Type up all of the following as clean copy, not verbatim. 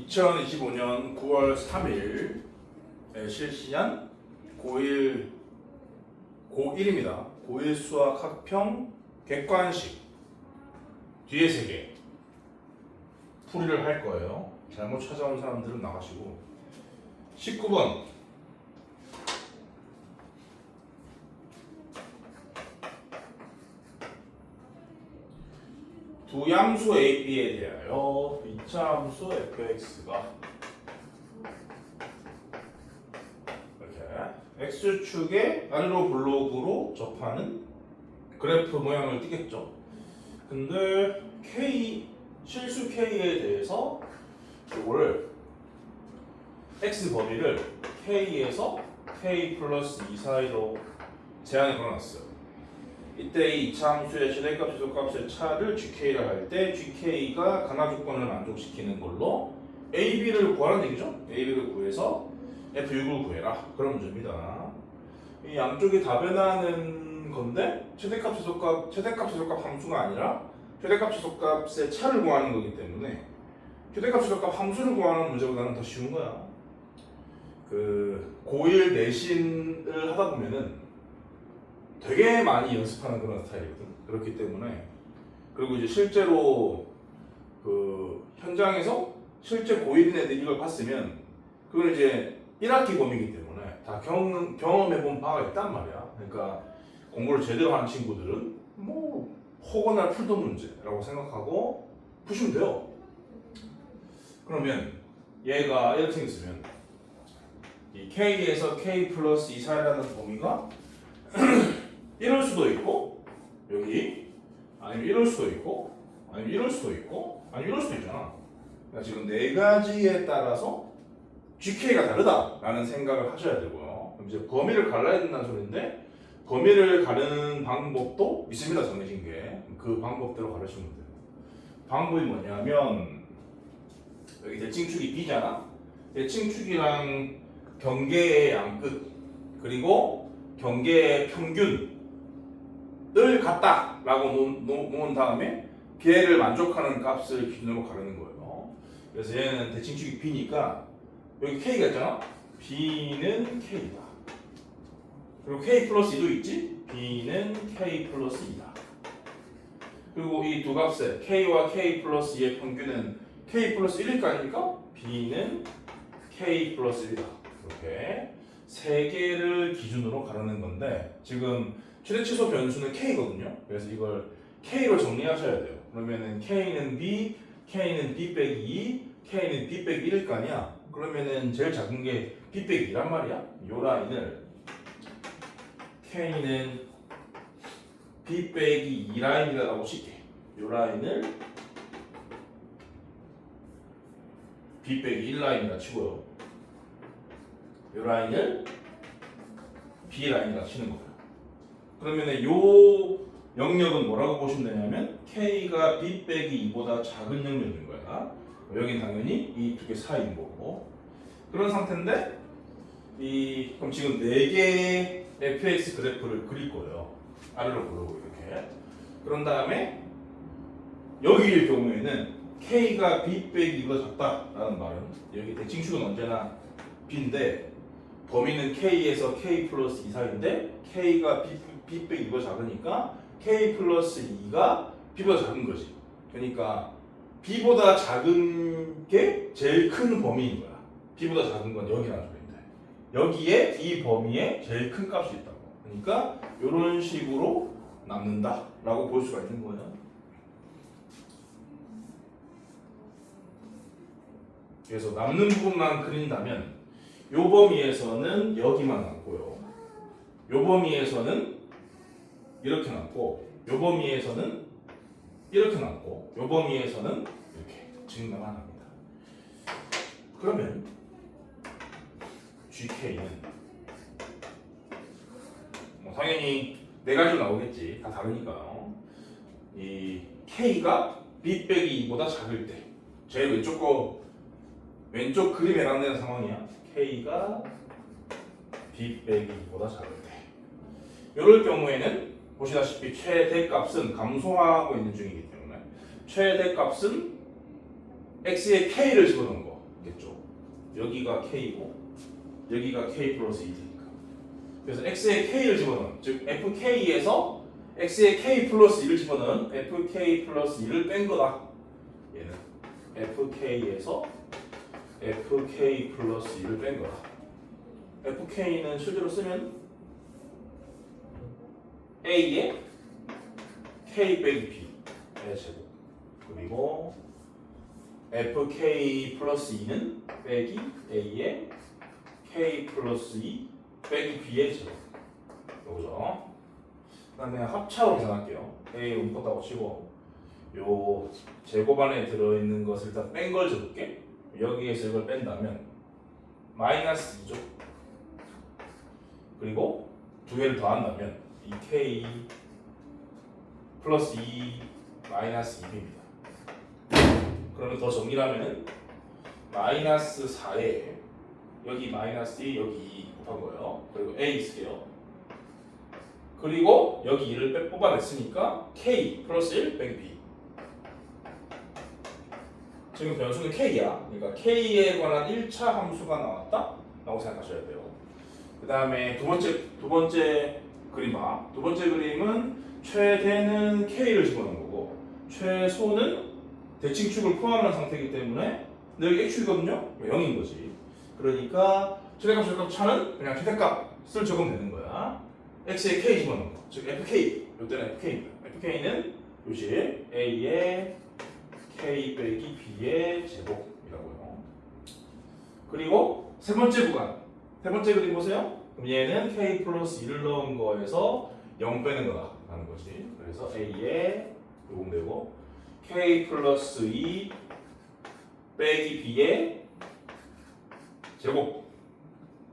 2025년 9월 3일에 실시한 고1입니다. 고1 수학 학평 객관식 뒤에 3개 풀이를 할 거예요. 잘못 찾아온 사람들은 나가시고 19번 두 양수 A, B에 대하여 이차함수 fx가 이렇게 x축에 아래로 블록으로 접하는 그래프 모양을 띠겠죠. 근데 실수 K에 대해서 이거를 x 범위를 K에서 K 플러스 2 사이로 제한을 걸어놨어요. 이때 이 이차함수의 최대값, 최소값의 차를 GK를 할 때 GK가 가나 조건을 만족시키는 걸로 AB를 구하라는 얘기죠. AB를 구해서 F6을 구해라. 그런 문제입니다. 이 양쪽이 다변하는 건데 최대값, 최소값 함수가 아니라 최대값, 최소값의 차를 구하는 거기 때문에 최대값, 최소값 함수를 구하는 문제보다는 더 쉬운 거야. 고1 내신을 하다 보면은 되게 많이 연습하는 그런 스타일이거든. 그렇기 때문에 그리고 이제 실제로 현장에서 실제 고1인 애들이 이걸 봤으면 그건 이제 1학기 범위이기 때문에 다 경험해본 바가 있단 말이야. 그러니까 공부를 제대로 하는 친구들은 뭐 호거날 풀도 문제라고 생각하고 푸시면 돼요. 그러면 얘가 이렇게 생겼으면 이 K에서 K 플러스 2 사이라는 범위가 이럴 수도 있고 여기 아니면 이럴 수도 있고 아니면 이럴 수도 있고 아니면 이럴 수도 있잖아. 그러니까 지금 네 가지에 따라서 GK가 다르다라는 생각을 하셔야 되고요. 그럼 이제 범위를 갈라야 된다는 소리인데 범위를 가르는 방법도 있습니다. 정해진 게. 그 방법대로 가르치면 돼요. 방법이 뭐냐면 여기 대칭축이 B잖아. 대칭축이랑 경계의 양끝 그리고 경계의 평균 을 같다라고 놓은 다음에 걔를 만족하는 값을 기준으로 가르는 거예요. 그래서 얘는 대칭축이 B니까 여기 K가 있잖아. B는 K다. 그리고 K 플러스 2도 있지. B는 K 플러스 2다. 그리고 이 두 값의 K와 K 플러스 2의 평균은 K 플러스 1일 거 아닙니까? B는 K 플러스 1이다. 이렇게 세 개를 기준으로 가르는 건데 지금 최대 최소 변수는 K거든요. 그래서 이걸 K로 정리하셔야 돼요. 그러면은 K는 B, K는 B 빼기 2, K는 B 빼기 1일 거 아니야. 그러면은 제일 작은 게 B 빼기 2란 말이야. 요 라인을 K는 B 빼기 2 라인이라고 칠게. 요 라인을 B 빼기 1 라인이라 치고요. 요 라인을 B 라인이라 치는 거예요. 그러면 요 영역은 뭐라고 보시면 되냐면 K가 B 빼기 2보다 작은 영역인 거야. 여긴 당연히 이 두 개 사이인 거고. 그런 상태인데 그럼 지금 4개의 fx 그래프를 그릴 거예요. 아래로 보려고 이렇게. 그런 다음에 여기일 경우에는 K가 B 빼기 2보다 작다라는 말은 여기 대칭축은 언제나 B인데 범위는 K에서 K 플러스 2 사이인데 K가 B 빼기 2보다 작으니까 K 플러스 2가 B보다 작은 거지. 그러니까 B보다 작은 게 제일 큰 범위인 거야. B보다 작은 건 여기라는 소리인데 여기에 이 범위에 제일 큰 값이 있다고. 그러니까 이런 식으로 남는다라고 볼 수가 있는 거예요. 그래서 남는 부분만 그린다면 요 범위에서는 여기만 남고요. 요 범위에서는 이렇게 남고, 요 범위에서는 이렇게 남고, 요 범위에서는 이렇게 증가만 합니다. 그러면 GK는 당연히 4가지로 나오겠지. 다 다르니까요. 이 K가 B 빼기 2보다 작을 때 제일 왼쪽 그림에 해당되는 상황이야. K가 B 빼기 2보다 작을 때 이럴 경우에는 보시다시피 최대값은 감소하고 있는 중이기 때문에 최대값은 x에 k를 집어넣은 거 겠죠. 여기가 K고 여기가 K 플러스 2니까. 그래서 X에 K를 집어넣은, 즉 FK에서 X에 K 플러스 2를 집어넣은 FK 플러스 2를 뺀 거다. 얘는 FK에서 FK 플러스 2를 뺀 거다. FK는 실제로 쓰면 A에 K 빼기 B의 제곱, 그리고 FK 플러스 2는 빼기 A에 K 플러스 2 빼기 B의 제곱. 요거죠. 그다음에 합차로 계산할게요. A 움컸다고 치고 요 제곱 안에 들어있는 것을 일단 뺀 걸 적을게. 여기에서 이걸 뺀다면 마이너스 2죠. 그리고 두 개를 더한다면 2K 플러스 2 마이너스 2B입니다. 그러면 더 정리를 하면은 마이너스 4에 여기 마이너스 2 여기 2 곱한 거예요. 그리고 A 쓸게요. 그리고 여기 2를 뽑아냈으니까 K 플러스 1 빼기 B. 지금 변수는 K야. 그러니까 K에 관한 1차 함수가 나왔다 라고 생각하셔야 돼요. 그 다음에 두 번째 그림화. 두 번째 그림은 최대는 K를 집어넣은 거고 최소는 대칭축을 포함한 상태이기 때문에 근데 여기 X축이거든요? 0인 거지. 그러니까 최대값 최대값 차는 그냥 최대값을 적으면 되는 거야. X에 K 집어넣은 거. 즉 FK. 이때는 FK입니다. FK는 요시 A의 K 빼기 B의 제곱이라고요. 그리고 세 번째 구간. 세 번째 그림 보세요. 그럼 얘는 K 플러스 1을 넣은 거에서 0 빼는 거다 라는 거지. 그래서 A에 요금 되고 K 플러스 2 빼기 B의 제곱.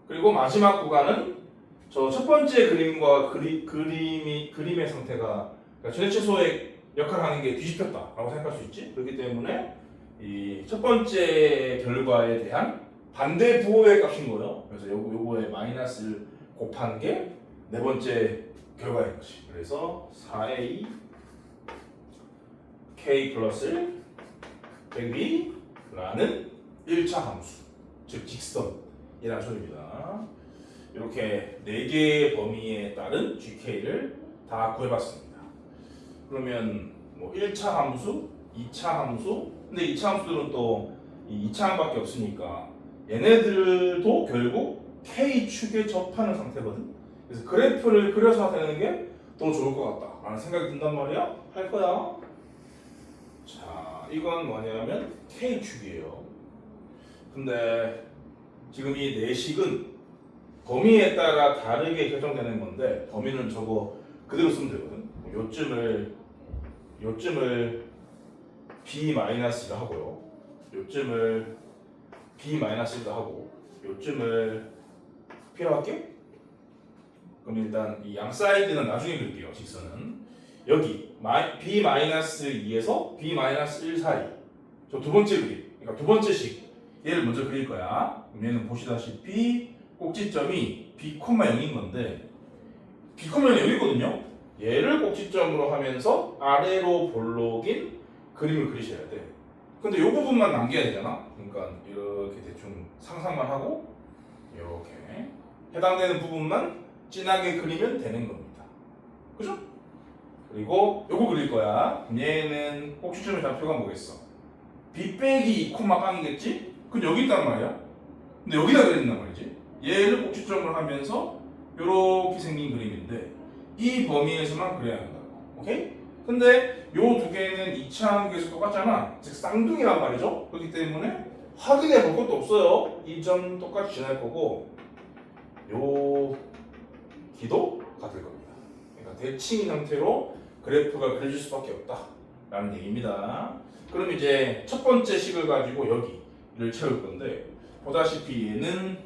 그리고 마지막 구간은 저 첫 번째 그림과 그림의 상태가 그러니까 최대최소의 역할을 하는 게 뒤집혔다라고 생각할 수 있지. 그렇기 때문에 이 첫 번째 결과에 대한 반대 부호의 값인 거예요. 그래서 요거에 마이너스를 곱한 게 네 번째 결과인 거지. 그래서 4A K 플러스 100B라는 1차 함수, 즉 직선이라는 소리입니다. 이렇게 4개의 범위에 따른 GK를 다 구해봤습니다. 그러면 뭐 1차 함수, 2차 함수, 근데 2차 함수들은 또 이 2차 함밖에 없으니까 얘네들도 결국 K축에 접하는 상태거든. 그래서 그래프를 그려서 되는 게 더 좋을 것 같다 라는 생각이 든단 말이야. 할 거야. 자, 이건 뭐냐면 K축이에요. 근데 지금 이 내식은 범위에 따라 다르게 결정되는 건데 범위는 저거 그대로 쓰면 되거든. 요쯤을 B-1로 하고요. 요쯤을 B-1로 하고 요쯤을 P로 할게. 그럼 일단 이 양 사이드는 나중에 그릴게요. 직선은 여기 B-2에서 B-1 사이 저 두 번째 그림, 그러니까 두 번째 식 얘를 먼저 그릴 거야. 그럼 얘는 보시다시피 꼭지점이 B, 0인 건데 B, 0이 여기거든요. 얘를 꼭지점으로 하면서 아래로 볼록인 그림을 그리셔야 돼. 근데 이 부분만 남겨야 되잖아. 그러니까 이렇게 대충 상상만 하고 이렇게 해당되는 부분만 진하게 그리면 되는 겁니다. 그죠? 그리고 요거 그릴 거야. 얘는 꼭지점의 좌표가 뭐겠어? B 빼기 2, 깡이겠지? 그럼 여기 있단 말이야. 근데 여기다 그린단 말이지. 얘를 꼭지점으로 하면서 이렇게 생긴 그림인데 이 범위에서만 그려야 한다고. 오케이? 근데 요 두 개는 2차 함수에서 똑같잖아. 즉 쌍둥이란 말이죠. 그렇기 때문에 확인해 볼 것도 없어요. 이 점 똑같이 지날 거고 요 기도 같을 겁니다. 그러니까 대칭 형태로 그래프가 그려질 수밖에 없다라는 얘기입니다. 그럼 이제 첫 번째 식을 가지고 여기를 채울 건데 보다시피 얘는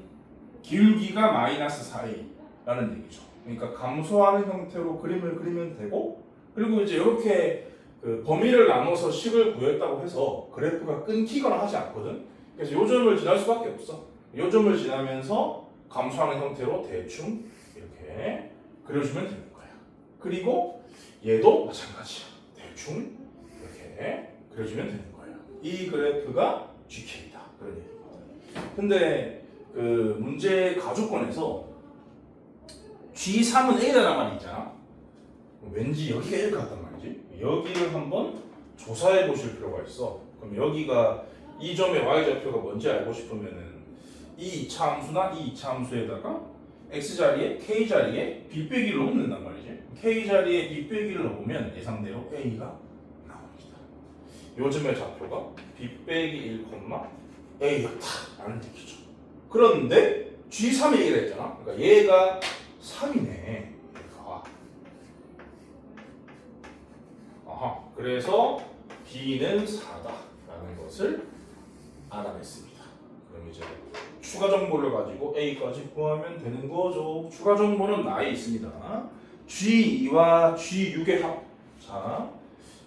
기울기가 마이너스 4a라는 얘기죠. 그러니까 감소하는 형태로 그림을 그리면 되고 그리고 이제 이렇게 그 범위를 나눠서 식을 구했다고 해서 그래프가 끊기거나 하지 않거든. 그래서 요 점을 지날 수밖에 없어. 요 점을 지나면서 감소하는 형태로 대충 이렇게 그려주면 되는 거야. 그리고 얘도 마찬가지야. 대충 이렇게 그려주면 되는 거예요. 이 그래프가 GK다. 그런 얘기거든. 근데 그 문제 가조건에서 G3은 A라는 말이 있잖아. 왠지 여기가 A일 것 같단 말이지. 여기를 한번 조사해 보실 필요가 있어. 그럼 여기가 이 점의 y좌표가 뭔지 알고 싶으면은 이 2차 함수나 이 2차 함수에다가 x자리에 k자리에 b 빼기를 넣는단 말이지. k자리에 b 빼기를 넣으면 예상대로 a가 나옵니다. 요 점의 좌표가 b 빼기 1, a였다 라는 얘기죠. 그런데 G3에 얘기를 했잖아. 그러니까 얘가 3이네. 얘가. 아하. 그래서 b는 4다 라는 것을 알아냈습니다. 그럼 이제 추가 정보를 가지고 a까지 구하면 되는 거죠. 추가 정보는 나에 있습니다. G2와 G6의 합. 자,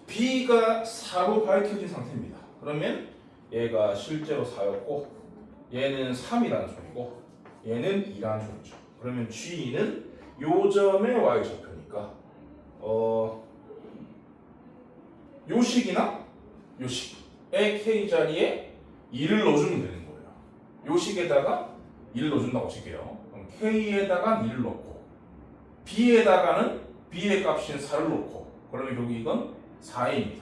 b가 4로 밝혀진 상태입니다. 그러면 얘가 실제로 4였고 얘는 3이라는 소리고 얘는 2라는 소리죠. 그러면 G는 요 점의 y좌표니까 요 식이나 요 식의 k자리에 2를 넣어주면 되는 거예요. 요 식에다가 2를 넣어준다고 칠게요. 그럼 k에다가 2를 넣고 b에다가는 b의 값인 4를 넣고 그러면 결국 이건 4입니다.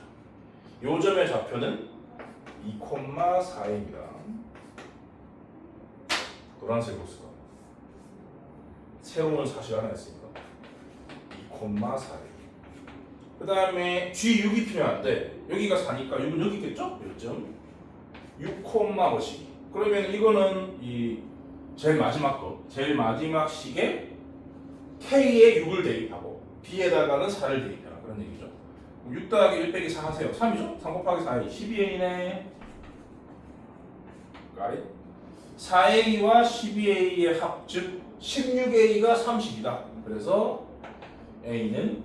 요 점의 좌표는 2,4입니다. 노란색으로 쓸까? 새로운 사실 하나 있으니까 2,4. 그 다음에 G6이 필요한데 여기가 4니까 6은 여기 있겠죠? 1점 6, 몇이 그러면 이거는 이 제일 마지막 식에 K에 6을 대입하고 B에다가는 4를 대입해라 그런 얘기죠. 6 더하기 1 빼기 4 하세요. 3이죠? 3 곱하기 4이 12A네. Got it? 4A와 12A의 합, 즉 16A가 30이다. 그래서 A는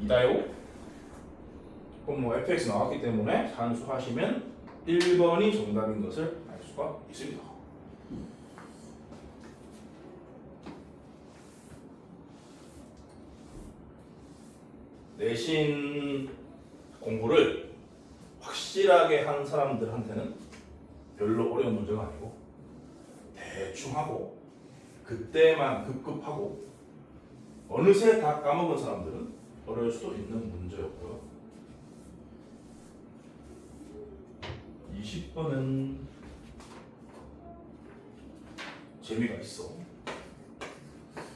2다요. 그럼 뭐 fx 나왔기 때문에 산수하시면 1번이 정답인 것을 알 수가 있습니다. 내신 공부를 확실하게 한 사람들한테는 별로 어려운 문제가 아니고 대충 하고 그때만 급급하고 어느새 다 까먹은 사람들은 어려울 수도 있는 문제였고요. 20번은 재미가 있어.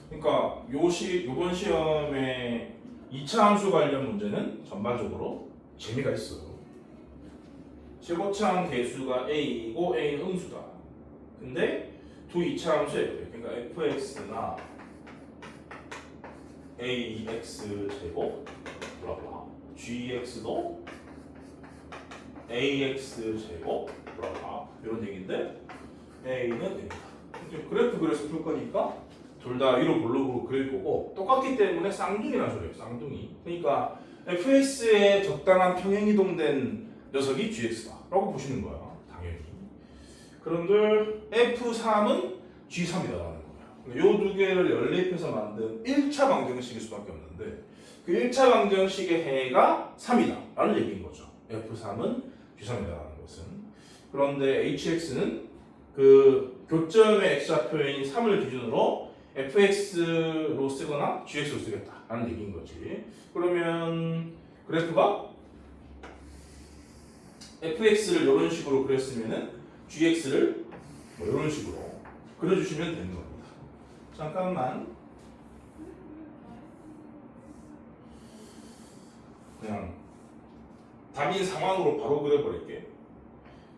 그러니까 요번 시험에 2차 함수 관련 문제는 전반적으로 재미가 있어요. 최고차항 개수가 a이고 a는 음수다. 근데 두 2차 함수예요. 그러니까 fx나 ax 제곱 블라블라 gx도 ax 제곱 블라블라 이런 얘기인데 a는 a다. 그래프 그래서 풀 거니까 둘 다 위로 블록으로 그릴 거고 똑같기 때문에 쌍둥이라는 소리예요. 쌍둥이. 그러니까 fx에 적당한 평행이동된 녀석이 gx다 라고 보시는 거야. 당연히. 그런데 f3은 g3이다라는 거야. 요 두 개를 연립해서 만든 1차 방정식일 수밖에 없는데 그 1차 방정식의 해가 3이다 라는 얘기인 거죠. f3은 g3이다라는 것은. 그런데 hx는 그 교점의 x좌표인 3을 기준으로 fx로 쓰거나 gx로 쓰겠다라는 얘기인 거지. 그러면 그래프가 fx를 이런 식으로 그렸으면은 gx를 뭐 이런 식으로 그려주시면 되는 겁니다. 잠깐만 그냥 답인 상황으로 바로 그려버릴게.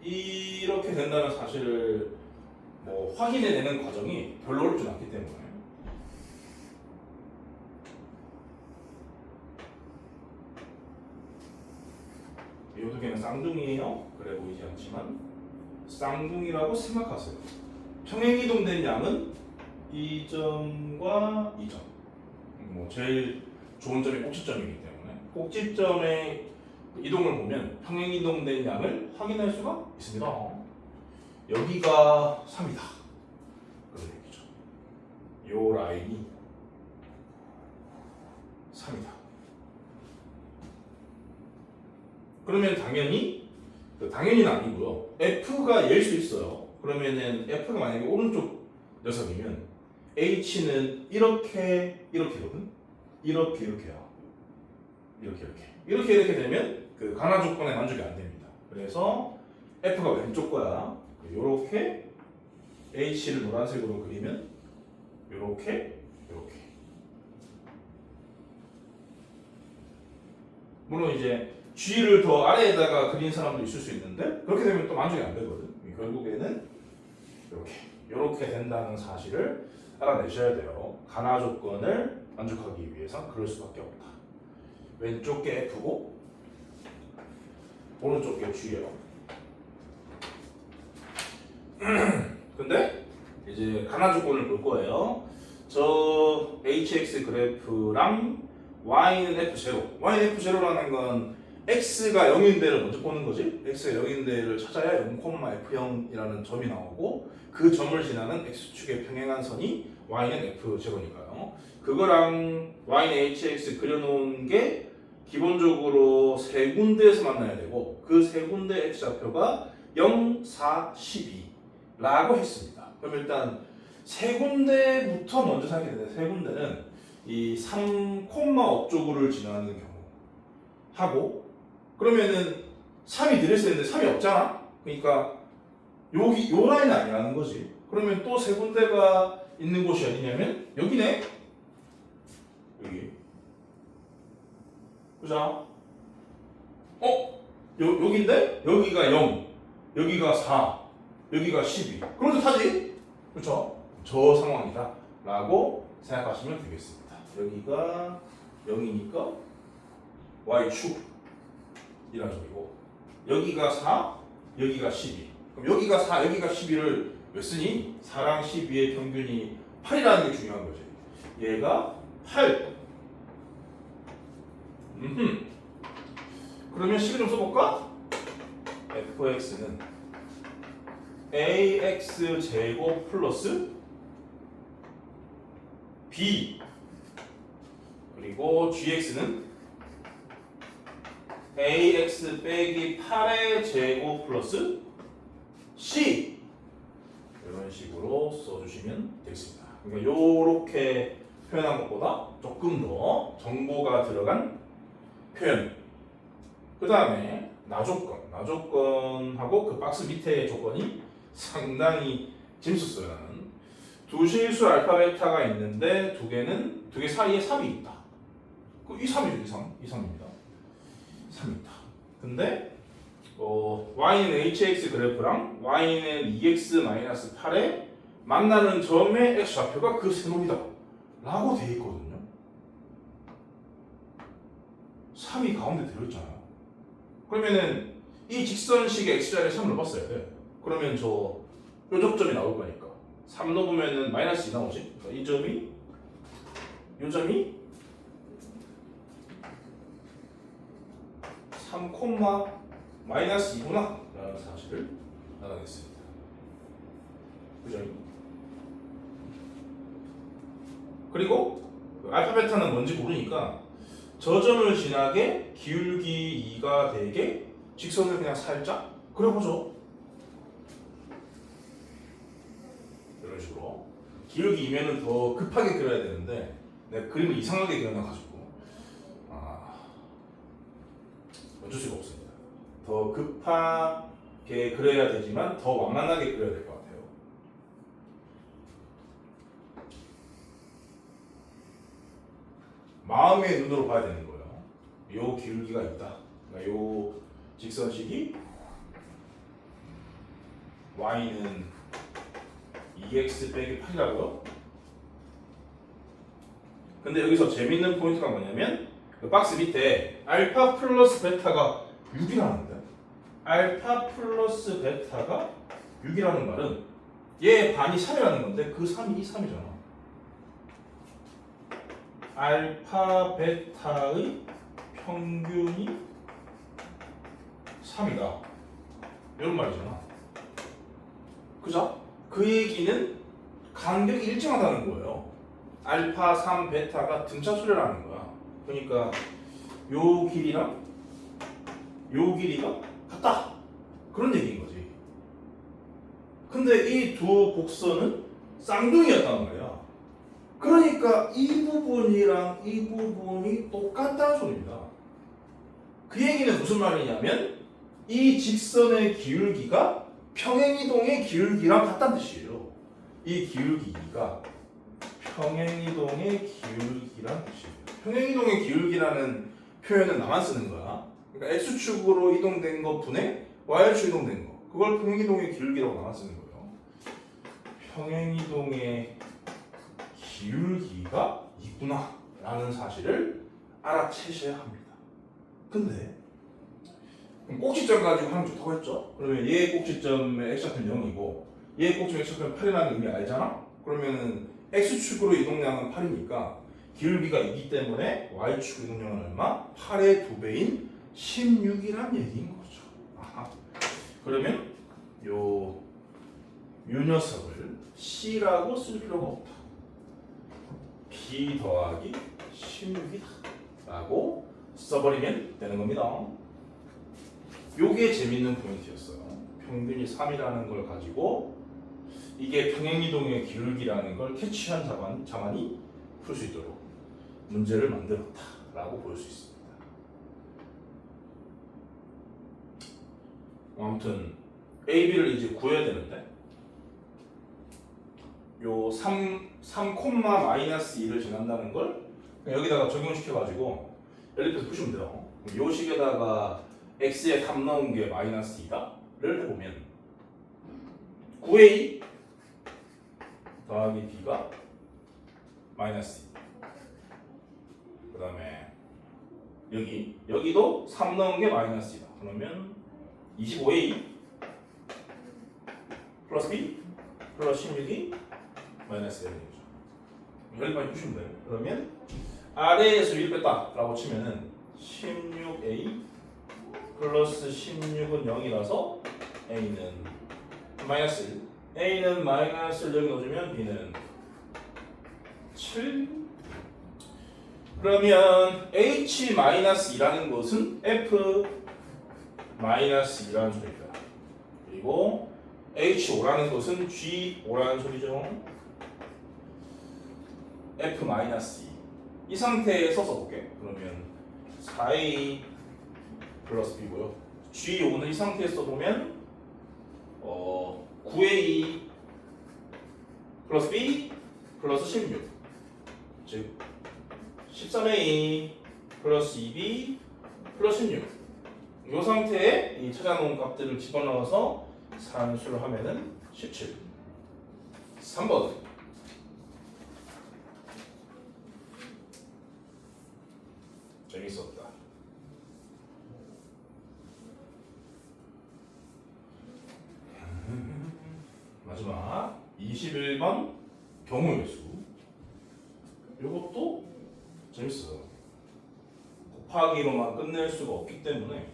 이렇게 된다는 사실을 뭐 확인해내는 과정이 별로 어렵진 않기 때문에 이 두 개는 쌍둥이에요. 그래 보이지 않지만 쌍둥이라고 생각하세요. 평행이동된 양은 이 점과 이 점. 뭐 제일 좋은 점이 꼭지점이기 때문에 꼭지점의 이동을 보면 평행이동된 양을 확인할 수가 있습니다. 여기가 3이다. 그런 얘기죠. 요 라인이 3이다. 그러면 당연히는 아니고요. F가 얘일 수 있어요. 그러면은 F가 만약에 오른쪽 녀석이면 H는 이렇게거든. 이렇게야. 이렇게 되면 그 강화 조건에 만족이 안 됩니다. 그래서 F가 왼쪽 거야. 요렇게 H를 노란색으로 그리면 요렇게. 물론 이제 G를 더 아래에다가 그린 사람도 있을 수 있는데 그렇게 되면 또 만족이 안 되거든. 결국에는 이렇게 된다는 사실을 알아내셔야 돼요. 가나 조건을 만족하기 위해서 그럴 수밖에 없다. 왼쪽 게 F고 오른쪽 게 G예요. 근데 이제 가나 조건을 볼 거예요. 저 HX 그래프랑 Y는 F0. Y는 F0라는 건 X가 0인 데를 먼저 보는 거지. X가 0인 데를 찾아야 0,F0이라는 점이 나오고 그 점을 지나는 X축의 평행한 선이 Y는 F0니까요. 그거랑 Y는 HX 그려놓은 게 기본적으로 세 군데에서 만나야 되고 그 세 군데 X좌표가 0, 4, 12라고 했습니다. 그럼 일단 세 군데부터 먼저 생각해야 되는데 세 군데는 이 3, 업조구를 지나는 경우 하고 그러면은 3이 들어있었는데 3이 없잖아? 그러니까 여기 요 라인은 아니라는 거지. 그러면 또 세 군데가 있는 곳이 어디냐면 여기네. 여기. 그죠? 여기인데 여기가 0, 여기가 4, 여기가 12. 그럼 뜻하지? 그렇죠? 저 상황이다 라고 생각하시면 되겠습니다. 여기가 0이니까 Y축 이런 소리고 여기가 4, 여기가 12. 그럼 여기가 4, 여기가 12를 왜 쓰니? 4랑 12의 평균이 8이라는 게 중요한 거지. 얘가 8. 그러면 12 좀 써볼까? fx는 ax 제곱 플러스 b 그리고 gx는 ax 빼기 8의 제곱 플러스 c 이런 식으로 써주시면 되겠습니다. 그러니까 요렇게 표현한 것보다 조금 더 정보가 들어간 표현. 그 다음에 나조건하고 그 박스 밑에 조건이 상당히 재밌었어요. 나는 두 실수 알파 베타가 있는데 두 개 사이에 3이 있다. 이 3이죠. 3입니다. 3이 있다. 근데 y는 hx 그래프랑 y는 2x-8에 만나는 점의 x좌표가 그 세 놈이다 라고 돼 있거든요. 3이 가운데 들어있잖아요. 그러면은 이 직선식의 x자리에 3을 넣어봤어야 돼. 그러면 저 뾰족점이 나올 거니까 3 넣으면은 마이너스 2 나오지. 그러니까 이 점이 3, 마이너스 2구나 라는 사실을 알아냈습니다. 그죠? 그리고 알파 베타는 뭔지 모르니까 저 점을 지나게 기울기 2가 되게 직선을 그냥 살짝 그려보죠. 이런 식으로 기울기 2면은 더 급하게 그려야 되는데 내가 그림을 이상하게 그려놔가지고 어쩔 수가 없습니다. 더 급하게 그려야 되지만 더 완만하게 그려야 될 것 같아요. 마음의 눈으로 봐야 되는 거예요. 요 기울기가 있다. 그러니까 요 직선식이 y는 2x 빼기 8이라고요. 근데 여기서 재밌는 포인트가 뭐냐면 그 박스 밑에 알파 플러스 베타가 6이라는데 알파 플러스 베타가 6이라는 말은 얘 반이 3이라는 건데 그 3이 3이잖아. 알파 베타의 평균이 3이다 이런 말이잖아. 그죠? 그 얘기는 간격이 일정하다는 거예요. 알파 3 베타가 등차수렴하는 거야. 그러니까 요 길이랑 요 길이가 같다 그런 얘기인 거지. 근데 이 두 곡선은 쌍둥이였단 말이야. 그러니까 이 부분이랑 이 부분이 똑같다는 소리입니다. 그 얘기는 무슨 말이냐면 이 직선의 기울기가 평행이동의 기울기랑 같다는 뜻이에요. 이 기울기가 평행이동의 기울기란 뜻이에요. 평행이동의 기울기라는 표현은 나만 쓰는 거야. 그러니까 x축으로 이동된 거 분의 y축 이동된 거. 그걸 평행이동의 기울기라고 나만 쓰는 거예요. 평행이동의 기울기가 있구나 라는 사실을 알아채셔야 합니다. 근데 꼭지점 가지고 하면 좋다고 했죠? 그러면 얘의 꼭지점의 x좌표는 0이고 얘의 꼭지점 x좌표는 8이라는 의미 알잖아? 그러면은 x축으로 이동량은 8이니까 기울기가 있기 때문에 y축 이동량은 얼마? 8의 2배인 16이란 얘기인 거죠. 아하. 그러면 요 녀석을 c라고 쓸 필요가 없다. b 더하기 16이다 라고 써버리면 되는 겁니다. 요게 재밌는 포인트였어요. 평균이 3이라는 걸 가지고 이게 평행이동의 기울기라는 걸 캐치한 자만이 풀 수 있도록 문제를 만들었다라고 볼 수 있습니다. 아무튼 A, B를 이제 구해야 되는데 요 3,-2를 지난다는 걸 여기다가 적용시켜가지고 연립해서 푸시면 돼요. 요 식에다가 x에 3 넣은 게 -2다를 해보면 9a 더하기 b가 -2. 그 다음에 여기도 3 넣은 게 -2다. 그러면 25a 플러스 b 플러스 16이 마이너스 되는 거죠. 연립하기 푸시면 돼요. 그러면 아래에서 1 뺐다 라고 치면은 16a 플러스 16은 0이라서 a는 마이너스 1. a는 마이너스 1 여기 넣어주면 b는 7. 그러면 h-2라는 것은 f-2라는 소리입니다. 그리고 h5라는 것은 g5라는 소리죠. f-2. 이 상태에서 써볼게. 그러면 4a 플러스 b고요. g5는 이 상태에서 써보면 9a 플러스 b 플러스 16. 즉 13a 플러스 2b 플러스 16. 이 상태에 이 찾아놓은 값들을 집어넣어서 산수를 하면은 17. 3번. 재밌었다. 마지막 21번 경우의 수. 이것도 재밌어요. 곱하기로만 끝낼 수가 없기 때문에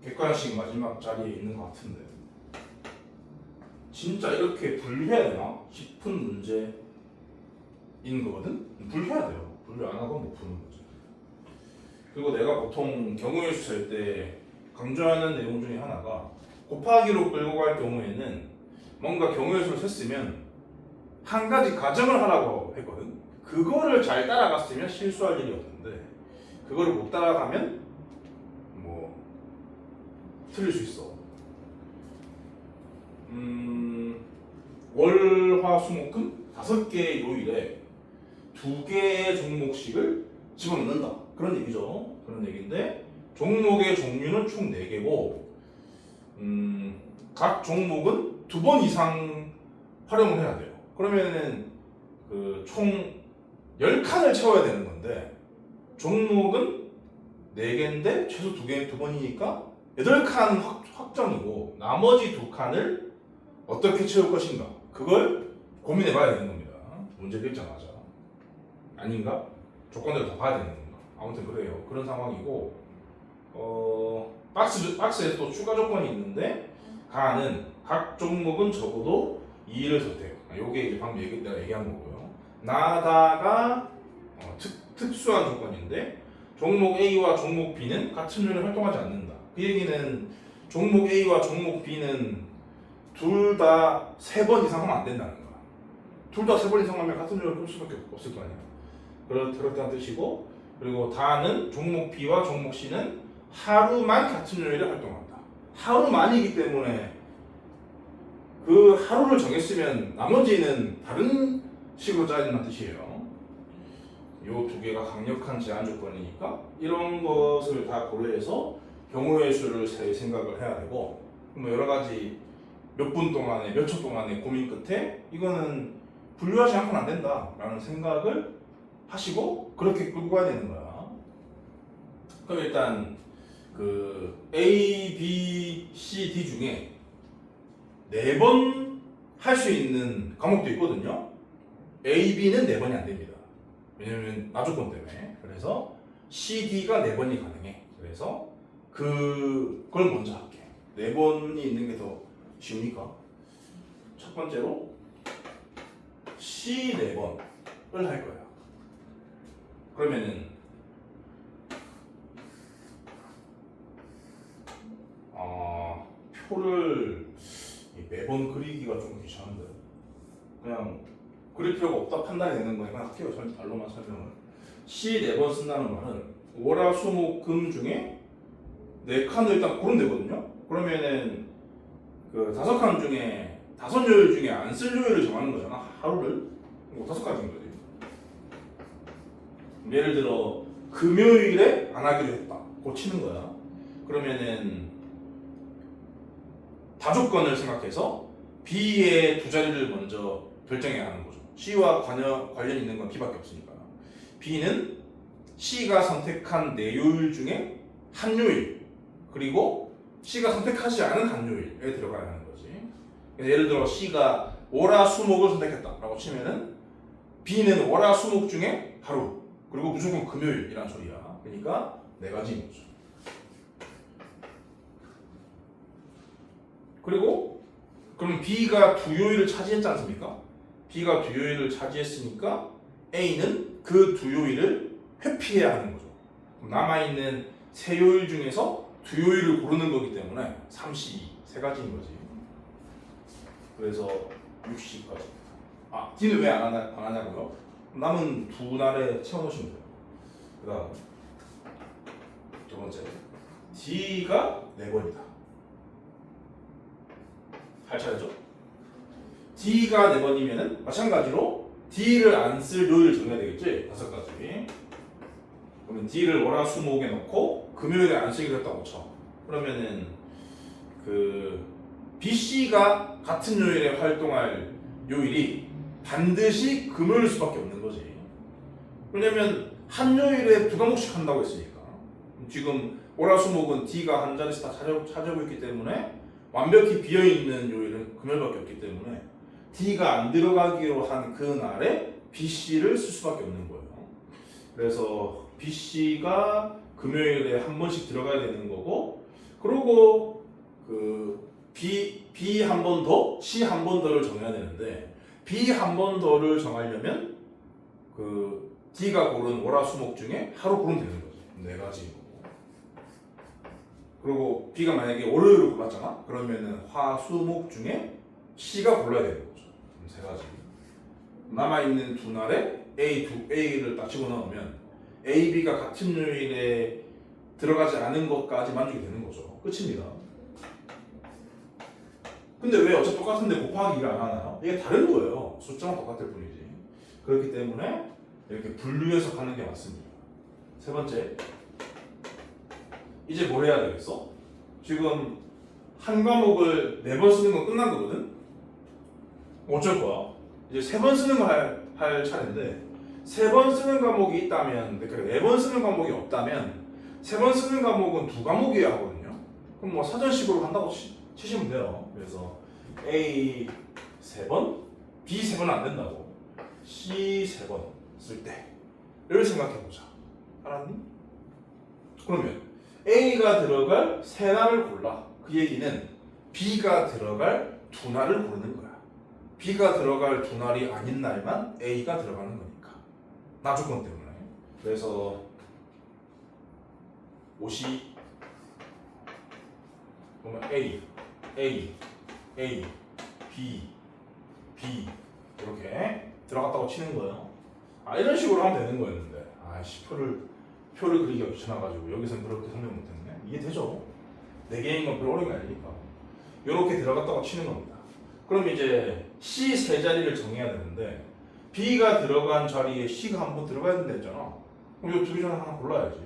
객관식 마지막 자리에 있는 것 같은데 진짜 이렇게 분류해야 되나 싶은 문제인 거거든. 분류해야 돼요. 분류 안 하고 못 푸는 거죠. 그리고 내가 보통 경우의 수 셀 때 강조하는 내용 중에 하나가 곱하기로 끌고 갈 경우에는 뭔가 경우의 수를 셌으면 한 가지 가정을 하라고 했거든. 그거를 잘 따라갔으면 실수할 일이 없는데 그거를 못 따라가면 뭐 틀릴 수 있어. 월, 화, 수, 목, 금 5개의 요일에 2개의 종목씩을 집어넣는다. 그런 얘기죠. 그런 얘기인데 종목의 종류는 총 4개고 각 종목은 2번 이상 활용을 해야 돼요. 그러면은 총 10칸을 채워야 되는 건데 종목은 4개인데 최소 2번이니까 8칸 확정이고 나머지 2칸을 어떻게 채울 것인가 그걸 고민해 봐야 되는 겁니다. 문제 읽자마자. 아닌가? 조건들을 다 봐야 되는 건가? 아무튼 그래요. 그런 상황이고 박스에 또 추가 조건이 있는데 가는 각 종목은 적어도 2를 선택. 요게 이제 방금 내가 얘기한 거고요. 나다가 특수한 조건인데 종목 A와 종목 B는 같은 요일에 활동하지 않는다. 그 얘기는 종목 A와 종목 B는 둘 다 3번 이상 하면 안 된다는 거야. 둘 다 3번 이상 하면 같은 요일을 끌 수밖에 없을 거 아니야. 그렇다는 뜻이고, 그리고 다는 종목 B와 종목 C는 하루만 같은 요일에 활동한다. 하루만이기 때문에 그 하루를 정했으면 나머지는 다른 식으로 짜야 된다는 뜻이에요. 이 두 개가 강력한 제한 조건이니까 이런 것을 다 고려해서 경우의 수를 생각을 해야 되고, 뭐 여러 가지 몇 분 동안에 몇 초 동안의 고민 끝에 이거는 분류하지 않고는 안 된다라는 생각을 하시고 그렇게 끌고 가야 되는 거야. 그럼 일단 그 A, B, C, D 중에 4번 할 수 있는 과목도 있거든요. A, B는 4번이 안 됩니다. 왜냐면 나조건 때문에. 그래서 C, D가 4번이 가능해. 그래서 그걸 먼저 할게. 4번이 있는 게 더 쉬우니까. 첫 번째로 C 4번을 할 거야. 그러면은 표를 매번 그리기가 좀 귀찮은데 그냥 그릴 필요가 없다 판단이 되는 거니까 학교 말로만 설명을. C 4번 쓴다는 말은 월화수목금 중에 4칸을 일단 고르면 되거든요. 그러면은 그 5칸 중에 5요일 중에 안 쓸 요일을 정하는 거잖아. 하루를. 5가지인 거지. 예를 들어 금요일에 안 하기로 했다. 고치는 거야. 그러면은 다조건을 생각해서 B의 두 자리를 먼저 결정해야 하는 거죠. C와 관련 있는 건 B밖에 없으니까. B는 C가 선택한 4요일 중에 한 요일, 그리고 C가 선택하지 않은 한 요일에 들어가야 하는 거지. 예를 들어 C가 월화수목을 선택했다라고 치면은 B는 월화수목 중에 하루, 그리고 무조건 금요일이란 소리야. 그러니까 4가지인 거죠. 그리고 그럼 B가 2요일을 차지했지 않습니까? B가 2요일을 차지했으니까 A는 그 2요일을 회피해야 하는 거죠. 남아있는 3요일 중에서 2요일을 고르는 거기 때문에 3C 3가지인 거지. 그래서 6C까지. D는 왜 안 하냐고요? 남은 2날에 채워놓으시면 돼요. 그 다음 두 번째 D가 4번이다. 할 차례죠. D가 4번이면은 마찬가지로 D를 안 쓸 요일을 정해야 되겠지. 5가지. 그러면 D를 월화수목에 넣고 금요일에 안 쓰기로 했다고 쳐. 그러면은 그 BC가 같은 요일에 활동할 요일이 반드시 금요일 수밖에 없는 거지. 왜냐면 한 요일에 2과목씩 한다고 했으니까. 지금 월화수목은 D가 한 자리씩 다 차지하고 있기 때문에 완벽히 비어있는 요일은 금요일밖에 없기 때문에 D가 안 들어가기로 한 그 날에 BC를 쓸 수밖에 없는 거예요. 그래서 BC가 금요일에 한 번씩 들어가야 되는 거고, 그리고 그 B 한 번 더, C 한 번 더를 정해야 되는데 B 한 번 더를 정하려면 그 D가 고른 월화수목 중에 하루 고르면 되는 거지. 4가지. 그리고 B가 만약에 월요일을 골랐잖아? 그러면은 화수목 중에 C가 골라야 되는 거죠. 3가지. 남아있는 2날에 A를 딱 집어넣으면 A, B가 같은 요일에 들어가지 않은 것까지 만족이 되는 거죠. 끝입니다. 근데 왜 어차피 똑같은데 곱하기를 안 하나요? 이게 다른 거예요. 숫자만 똑같을 뿐이지. 그렇기 때문에 이렇게 분류해서 가는 게 맞습니다. 세 번째, 이제 뭘 해야 되겠어? 지금 한 과목을 4번 쓰는 건 끝난 거거든? 어쩔 거야? 이제 3번 쓰는 거 할 차례인데 3번 쓰는 과목이 있다면, 그러니까 4번 쓰는 과목이 없다면 3번 쓰는 과목은 2과목이어야 하거든요. 그럼 뭐 사전식으로 한다고 치시면 돼요. 그래서 A 3번, B 3번 안 된다고, C 3번 쓸 때를 생각해보자. 알았니? 그러면 A가 들어갈 3날을 골라. 그 얘기는 B가 들어갈 2날을 고르는 거야. B가 들어갈 2날이 아닌 날만 A가 들어가는 거니까. 나조건 때문에. 그래서 옷이 보면 A B 이렇게 들어갔다고 치는 거예요. 이런 식으로 하면 되는 거였는데 표를 그리기가 귀찮아가지고 여기서는 그렇게 설명 못했네. 이해되죠? 네 개인 건 별로 어려운 게 아니니까 이렇게 들어갔다고 치는 겁니다. 그럼 이제 C 세 자리를 정해야 되는데 B가 들어간 자리에 C가 한 번 들어가야 된다 했잖아. 그럼 이 두 개 중에 하나 골라야지.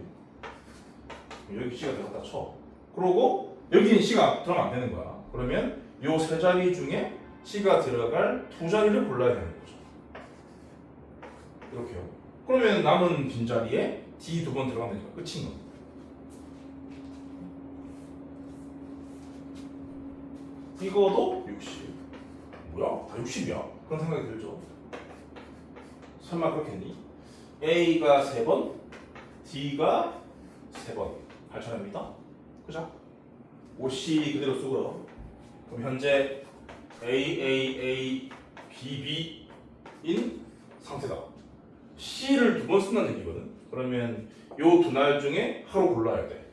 여기 C가 들어갔다 쳐. 그러고 여기는 C가 들어가면 안 되는 거야. 그러면 이 세 자리 중에 C가 들어갈 두 자리를 골라야 되는 거죠. 이렇게요. 그러면 남은 빈자리에 D 두 번 들어가면 되니까 끝인 겁니다. 이거도 60. 뭐야? 다 60이야? 그런 생각이 들죠? 설마 그렇겠니? A가 3번, D가 3번 할 차례입니다. 그죠? OC 그대로 쓰고요. 그럼 현재 AAA, BB인 상태다. C를 두 번 쓴다는 얘기거든. 그러면 요 두 날 중에 하루 골라야 돼.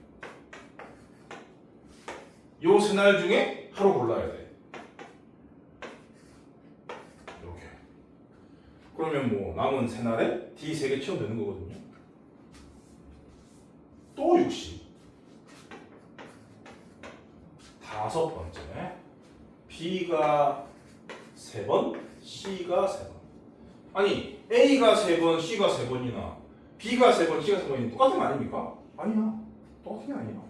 요 세 날 중에 하루 골라야 돼. 이렇게. 그러면 뭐 남은 세 날에 D 3개 채우면 되는 거거든요. 또 60. 다섯 번째. B가 3번, C가 3번. 아니 A가 3번, C가 3번이나 B가 3번, C가 3번이 똑같은 거 아닙니까? 아니야. 똑같은 게 아니야.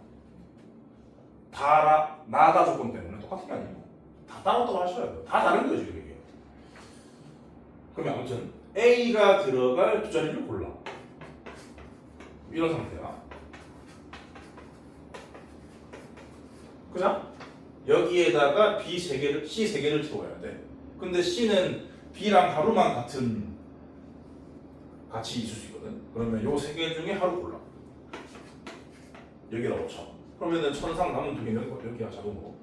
다 나다 조건 때문에 똑같은 게 아니에요. 다 따로따로 하셔야 돼요. 다 다른 거죠 이게. 그러면 아무튼 A가 들어갈 두 자리를 골라. 이런 상태야. 그죠? 여기에다가 B 3개를, C 3개를 채워야 돼. 근데 C는 B랑 하루만 같이 있을 수 있거든. 그러면 요 3개 중에 하루 골라. 여기다 쳐. 그러면은 천상 남은 두 개는 여기야 자동으로.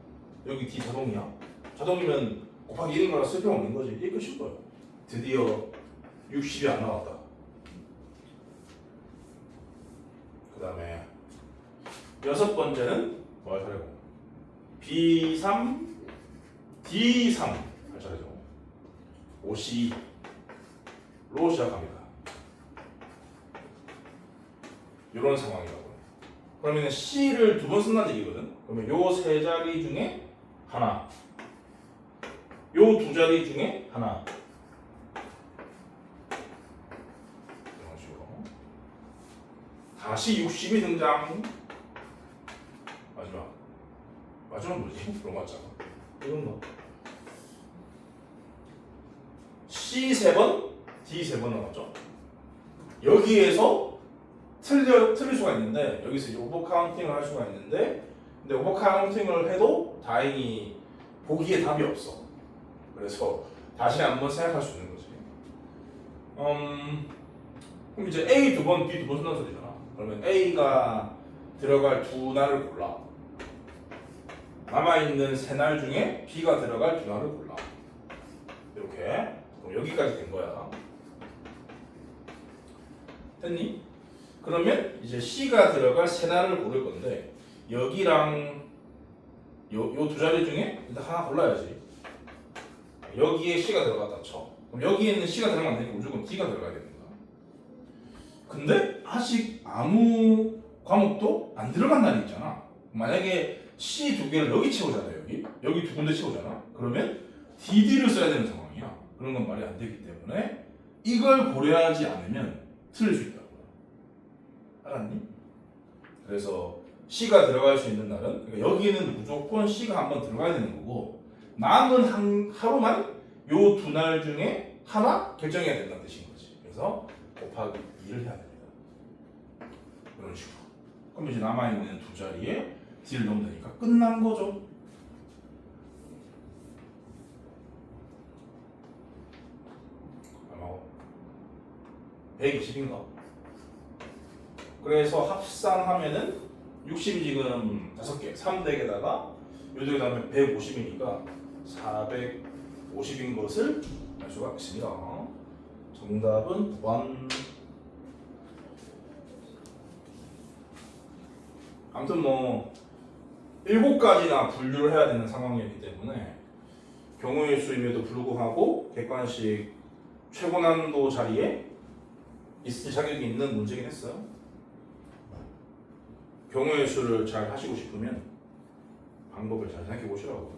여기 D 자동이야. 자동이면 곱하기 1인 거라 쓸 필요 없는 거지. 이게 끝일 거예요. 드디어 60이 안 나왔다. 그 다음에 여섯 번째는 뭐 할 차례고? B3, D3 할 차례죠. OC로 시작합니다. 이런 상황이라고요. 그러면 C를 두 번 쓴다는 얘기거든. 그러면 요 세 자리 중에 하나, 요 두 자리 중에 하나. 이런 식으로. 다시 60이 등장. 마지막 뭐지? 그런 거 같잖아. 이건 뭐? C 3번, D 3번 나왔죠? 여기에서 틀릴 수가 있는데 여기서 이제 오버 카운팅을 할 수가 있는데 근데 오버 카운팅을 해도 다행히 보기에 답이 없어. 그래서 다시 한번 생각할 수 있는 거지. 그럼 이제 A 두 번, B 두 번 쓴다는 소리잖아. 그러면 A가 들어갈 두 날을 골라. 남아있는 세 날 중에 B가 들어갈 두 날을 골라. 이렇게. 그럼 여기까지 된 거야. 됐니? 그러면 이제 C가 들어갈 세 날을 고를 건데 여기랑 요 두 자리 중에 일단 하나 골라야지. 여기에 C가 들어갔다 쳐. 그럼 여기에 있는 C가 들어가면 안 되니까 무조건 D가 들어가야 됩니다. 근데 아직 아무 과목도 안 들어간 날이 있잖아. 만약에 C 두 개를 여기 채우잖아요. 여기 두 군데 채우잖아. 그러면 DD를 써야 되는 상황이야. 그런 건 말이 안 되기 때문에 이걸 고려하지 않으면 틀릴 수 있다고요. 알았니? 그래서 C가 들어갈 수 있는 날은 그러니까 여기는 무조건 C가 한번 들어가야 되는 거고 남은 하루만 요 두 날 중에 하나 결정해야 된다는 뜻인 거지. 그래서 곱하기 2를 해야 됩니다. 이런 식으로. 그럼 이제 남아있는 두 자리에 D를 넣으면 되니까 끝난 거죠. 아마 120인가? 그래서 합산하면은 60이 지금 5개, 3덱에다가 요쪽에 다음에 150이니까 450인 것을 알 수가 있습니다. 정답은 1. 아무튼 뭐 7가지나 분류를 해야 되는 상황이었기 때문에 경우의 수임에도 불구하고 객관식 최고난도 자리에 있을 자격이 있는 문제긴 했어요. 경우의 수를 잘 하시고 싶으면 방법을 잘 생각해 보시라고.